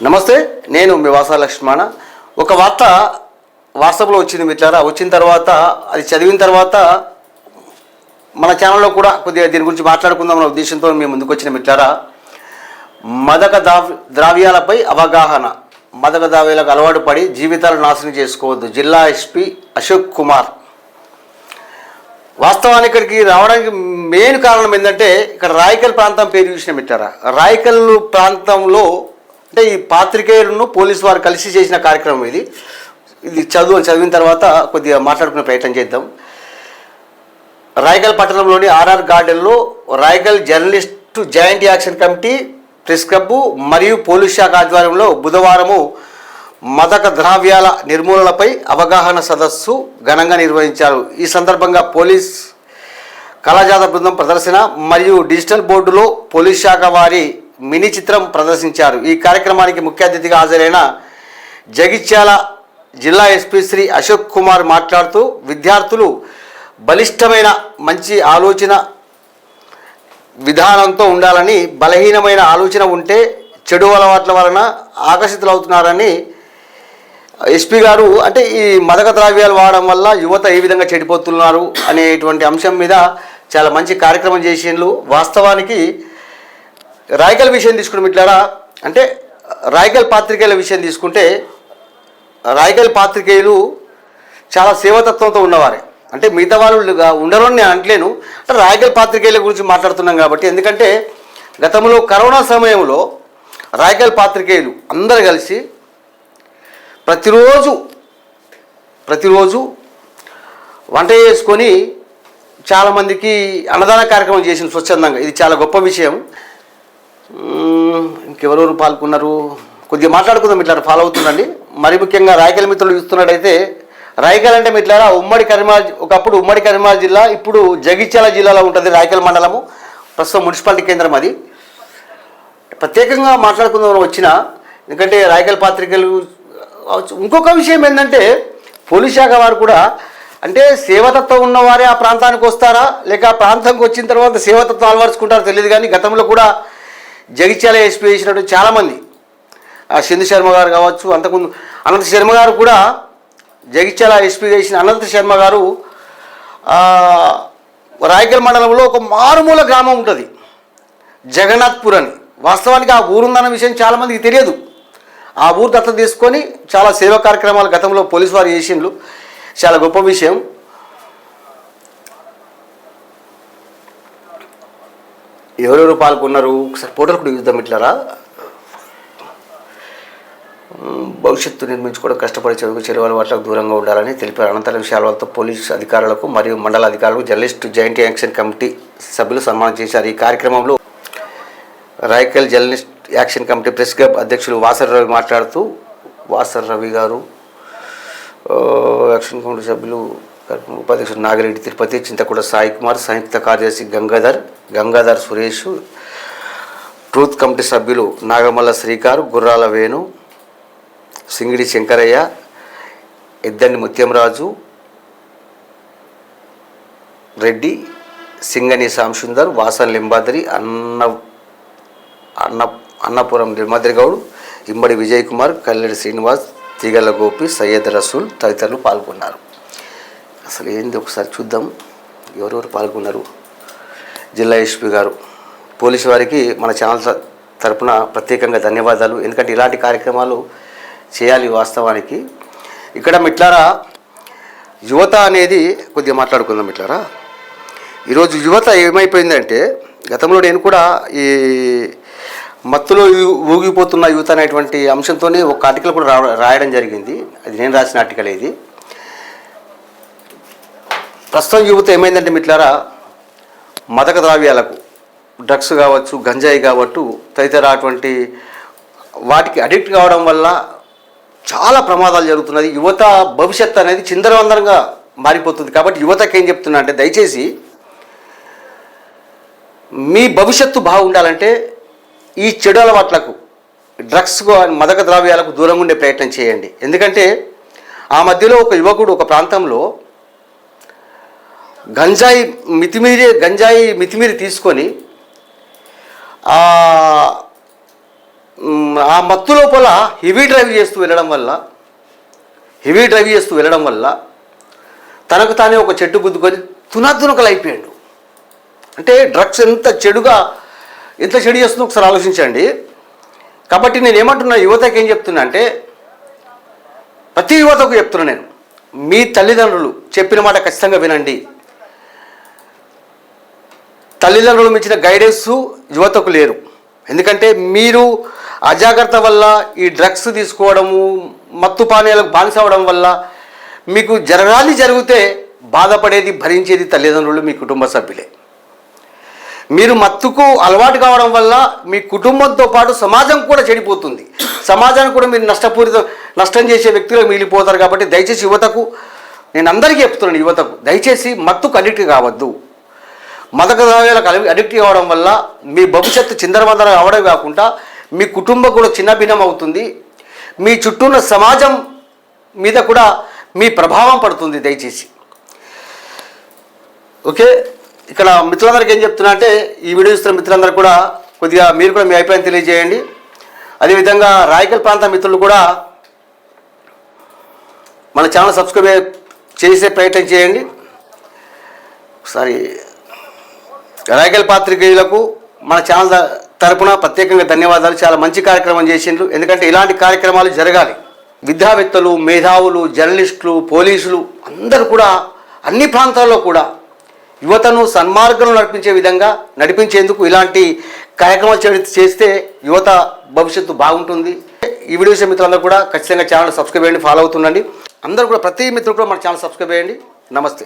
నమస్తే, నేను మీ వాసా లక్ష్మణ. ఒక వార్త వాట్సాప్లో వచ్చింది మిత్రులారా. వచ్చిన తర్వాత అది చదివిన తర్వాత మన ఛానల్లో కూడా కొద్దిగా దీని గురించి మాట్లాడుకుందామన్న ఉద్దేశంతో మేము ముందుకు వచ్చిన మిత్రులారా. ద్రవ్యాలపై అవగాహన. మాదక ద్రవ్యాలకు అలవాటు పడి జీవితాలను నాశనం చేసుకోవద్దు. జిల్లా ఎస్పీ అశోక్ కుమార్. వాస్తవానికి ఇక్కడికి రావడానికి మెయిన్ కారణం ఏంటంటే, ఇక్కడ రాయకల్ ప్రాంతం పేరు చూసిన మిత్రులారా. రాయకల్ ప్రాంతంలో అంటే ఈ పాత్రికేయులను పోలీసు వారు కలిసి చేసిన కార్యక్రమం ఇది. చదివిన తర్వాత కొద్దిగా మాట్లాడుకునే ప్రయత్నం చేద్దాం. రాయకల్ పట్టణంలోని ఆర్ఆర్ గార్డెన్లో Raikal journalist joint action committee, press club మరియు పోలీస్ శాఖ ఆధ్వర్యంలో బుధవారము మాదక ద్రవ్యాల నిర్మూలనపై అవగాహన సదస్సు ఘనంగా నిర్వహించారు. ఈ సందర్భంగా పోలీస్ కళాజాత బృందం ప్రదర్శన మరియు డిజిటల్ బోర్డులో పోలీస్ శాఖ వారి మినీ చిత్రం ప్రదర్శించారు. ఈ కార్యక్రమానికి ముఖ్య అతిథిగా హాజరైన జగిత్యాల జిల్లా ఎస్పీ శ్రీ అశోక్ కుమార్ మాట్లాడుతూ, విద్యార్థులు బలిష్టమైన మంచి ఆలోచన విధానంతో ఉండాలని, బలహీనమైన ఆలోచన ఉంటే చెడు అలవాట్ల వలన ఆకర్షితులవుతున్నారని ఎస్పీ గారు, అంటే ఈ మాదక ద్రవ్యాలు వాడడం వల్ల యువత ఏ విధంగా చెడిపోతున్నారు అనేటువంటి అంశం మీద చాలా మంచి కార్యక్రమం చేసిండ్రు. వాస్తవానికి రాయకల్ విషయం తీసుకుని మిట్లారా, అంటే రాయకల్ పాత్రికేయుల విషయం తీసుకుంటే, రాయకల్ పాత్రికేయులు చాలా సేవతత్వంతో ఉన్నవారే. అంటే మిగతా వాళ్ళు ఉండరని నేను అంటలేను, అంటే రాయకల్ పాత్రికేయుల గురించి మాట్లాడుతున్నాం కాబట్టి. ఎందుకంటే గతంలో కరోనా సమయంలో రాయకల్ పాత్రికేయులు అందరు కలిసి ప్రతిరోజు వంట చేసుకొని చాలామందికి అన్నదాన కార్యక్రమం చేసిన స్వచ్ఛందంగా. ఇది చాలా గొప్ప విషయం. ఇంకెవరెవరు పాల్గొన్నారు కొద్దిగా మాట్లాడుకుందాం. ఇట్లా ఫాలో అవుతుందండి. మరి ముఖ్యంగా రాయకల్ మిత్రులు చూస్తున్నట్టయితే, రాయకల్ అంటే మిట్లారా ఒకప్పుడు ఉమ్మడి కరీంనగర్ జిల్లా, ఇప్పుడు జగిత్యాల జిల్లాలో ఉంటుంది రాయకల్ మండలము. ప్రస్తుతం మున్సిపాలిటీ కేంద్రం అది. ప్రత్యేకంగా మాట్లాడుకుందాం వచ్చిన, ఎందుకంటే రాయకల్ పాత్రికలు. ఇంకొక విషయం ఏంటంటే, పోలీస్ శాఖ వారు కూడా, అంటే సేవతత్వం ఉన్నవారే ఆ ప్రాంతానికి వస్తారా, లేక ఆ ప్రాంతానికి వచ్చిన తర్వాత సేవతత్వం అలవరుచుకుంటారో తెలియదు. కానీ గతంలో కూడా జగిత్యాల ఎస్పీ చేసినటువంటి చాలామంది, సింధు శర్మ గారు కావచ్చు, అంతకుముందు అనంత శర్మ గారు కూడా, జగిత్యాల ఎస్పీ చేసిన అనంత శర్మ గారు రాయకల్ మండలంలో ఒక మారుమూల గ్రామం ఉంటుంది జగన్నాథ్పూర్ అని. వాస్తవానికి ఆ ఊరుందన్న విషయం చాలామందికి తెలియదు. ఆ ఊరు దత్తత తీసుకొని చాలా సేవా కార్యక్రమాలు గతంలో పోలీసు వారు చేసిండ్రు. చాలా గొప్ప విషయం. ఎవరెవరు పాల్గొన్నారు ఒకసారి ఫోటోలు కూడా చూద్దాం. ఇట్లారా, భవిష్యత్తు నిర్మించుకోవడం కష్టపడి చదువు చెడు అలవాట్లకు దూరంగా ఉండాలని తెలిపారు. అనంతరం విషయాలతో పోలీసు అధికారులకు మరియు మండల అధికారులకు జర్నలిస్ట్ జాయింట్ యాక్షన్ కమిటీ సభ్యులు సన్మానం చేశారు. ఈ కార్యక్రమంలో Raikal journalist action committee press club అధ్యక్షులు వాసర్ రవి మాట్లాడుతూ, వాసర్ రవి గారు, యాక్షన్ కమిటీ సభ్యులు ఉపాధ్యక్షుడు నాగిరెడ్డి తిరుపతి, చింతకూడ సాయి కుమార్, సంయుక్త కార్యదర్శి గంగాధర్ సురేష్, ట్రూత్ కమిటీ సభ్యులు నాగమల్ల శ్రీకారు, గుర్రాల వేణు, సింగిడి శంకరయ్య, ఎద్దండి ముత్యంరాజు రెడ్డి, సింగని సాంసుందర్, వాసన్ లింబాద్రి, అన్నపురం నిర్మాద్రి గౌడ్, ఇమ్మడి విజయ్ కుమార్, కల్లెడి శ్రీనివాస్, తీగల గోపి, సయ్యద్ రసూల్ తదితరులు పాల్గొన్నారు. అసలు ఏంది ఒకసారి చూద్దాం ఎవరెవరు పాల్గొన్నారు. జిల్లా ఎస్పీ గారు, పోలీసు వారికి మన ఛానల్ తరపున ప్రత్యేకంగా ధన్యవాదాలు. ఎందుకంటే ఇలాంటి కార్యక్రమాలు చేయాలి. వాస్తవానికి ఇక్కడ మిట్లారా, యువత అనేది కొద్దిగా మాట్లాడుకుందాం. మిట్లారా, ఈరోజు యువత ఏమైపోయిందంటే, గతంలో నేను కూడా ఈ మత్తులో ఊగిపోతున్న యువత అనేటువంటి అంశంతో ఒక ఆర్టికల్ కూడా రాయడం జరిగింది. అది నేను రాసిన ఆర్టికల్ ఇది. ప్రస్తుతం యువత ఏమైందంటే మిట్లారా, మాదక ద్రవ్యాలకు, డ్రగ్స్ కావచ్చు, గంజాయి కావచ్చు, తదితర అటువంటి వాటికి అడిక్ట్ కావడం వల్ల చాలా ప్రమాదాలు జరుగుతున్నది. యువత భవిష్యత్తు అనేది చిందరవందరంగా మారిపోతుంది. కాబట్టి యువతకి ఏం చెప్తున్నా అంటే, దయచేసి మీ భవిష్యత్తు బాగుండాలంటే ఈ చెడు అలవాట్లకు, డ్రగ్స్, మాదక ద్రవ్యాలకు దూరంగా ఉండే ప్రయత్నం చేయండి. ఎందుకంటే ఆ మధ్యలో ఒక యువకుడు ఒక ప్రాంతంలో గంజాయి మితిమీరి తీసుకొని ఆ మత్తు లోపల హెవీ డ్రైవ్ చేస్తూ వెళ్ళడం వల్ల తనకు తానే ఒక చెట్టు గుద్దుకొని తునకలు అయిపోయాడు. అంటే డ్రగ్స్ ఎంత చెడు చేస్తుందో ఒకసారి ఆలోచించండి. కాబట్టి నేను ఏమంటున్నా, యువతకి ఏం చెప్తున్నా అంటే, ప్రతి యువతకు చెప్తున్నా నేను, మీ తల్లిదండ్రులు చెప్పిన మాట ఖచ్చితంగా వినండి. తల్లిదండ్రులు మించిన గైడెన్స్ యువతకు లేరు. ఎందుకంటే మీరు అజాగ్రత్త వల్ల ఈ డ్రగ్స్ తీసుకోవడము, మత్తు పానీయాలకు బానిస అవ్వడం వల్ల మీకు జరిగితే బాధపడేది, భరించేది తల్లిదండ్రులు, మీ కుటుంబ సభ్యులే. మీరు మత్తుకు అలవాటు కావడం వల్ల మీ కుటుంబంతో పాటు సమాజం కూడా చెడిపోతుంది. సమాజానికి కూడా మీరు నష్టం చేసే వ్యక్తులు మిగిలిపోతారు. కాబట్టి దయచేసి యువతకు నేను అందరికీ చెప్తున్నాను, యువతకు దయచేసి మత్తుకు అడిక్ట్ కావద్దు. మదక ద్రవ్యాలకు అడిక్ట్ కావడం వల్ల మీ భవిష్యత్తు చిందరవందర అవడం కాకుండా మీ కుటుంబం కూడా చిన్నభిన్నం అవుతుంది. మీ చుట్టూ ఉన్న సమాజం మీద కూడా మీ ప్రభావం పడుతుంది. దయచేసి ఓకే. ఇక్కడ మిత్రులందరికీ ఏం చెప్తున్నా అంటే, ఈ వీడియో ఇస్తున్న మిత్రులందరూ కూడా కొద్దిగా మీరు కూడా మీ అభిప్రాయం తెలియజేయండి. అదేవిధంగా రాయకల్ ప్రాంత మిత్రులు కూడా మన ఛానల్ సబ్స్క్రైబ్ చేసే ప్రయత్నం చేయండి. ఒకసారి రాయకల్ పాత్రికేయులకు మన ఛానల్ తరపున ప్రత్యేకంగా ధన్యవాదాలు. చాలా మంచి కార్యక్రమం చేసిండ్రు. ఎందుకంటే ఇలాంటి కార్యక్రమాలు జరగాలి. విద్యావేత్తలు, మేధావులు, జర్నలిస్టులు, పోలీసులు అందరూ కూడా అన్ని ప్రాంతాల్లో కూడా యువతను సన్మార్గంలో నడిపించేందుకు ఇలాంటి కార్యక్రమాలు చేస్తే యువత భవిష్యత్తు బాగుంటుంది. ఈ వీడియో విషయం మిత్రులందరూ కూడా ఖచ్చితంగా ఛానల్ సబ్స్క్రైబ్ చేయండి, ఫాలో అవుతుండండి. అందరూ కూడా ప్రతి మిత్రులు కూడా మన ఛానల్ సబ్స్క్రైబ్ చేయండి. నమస్తే.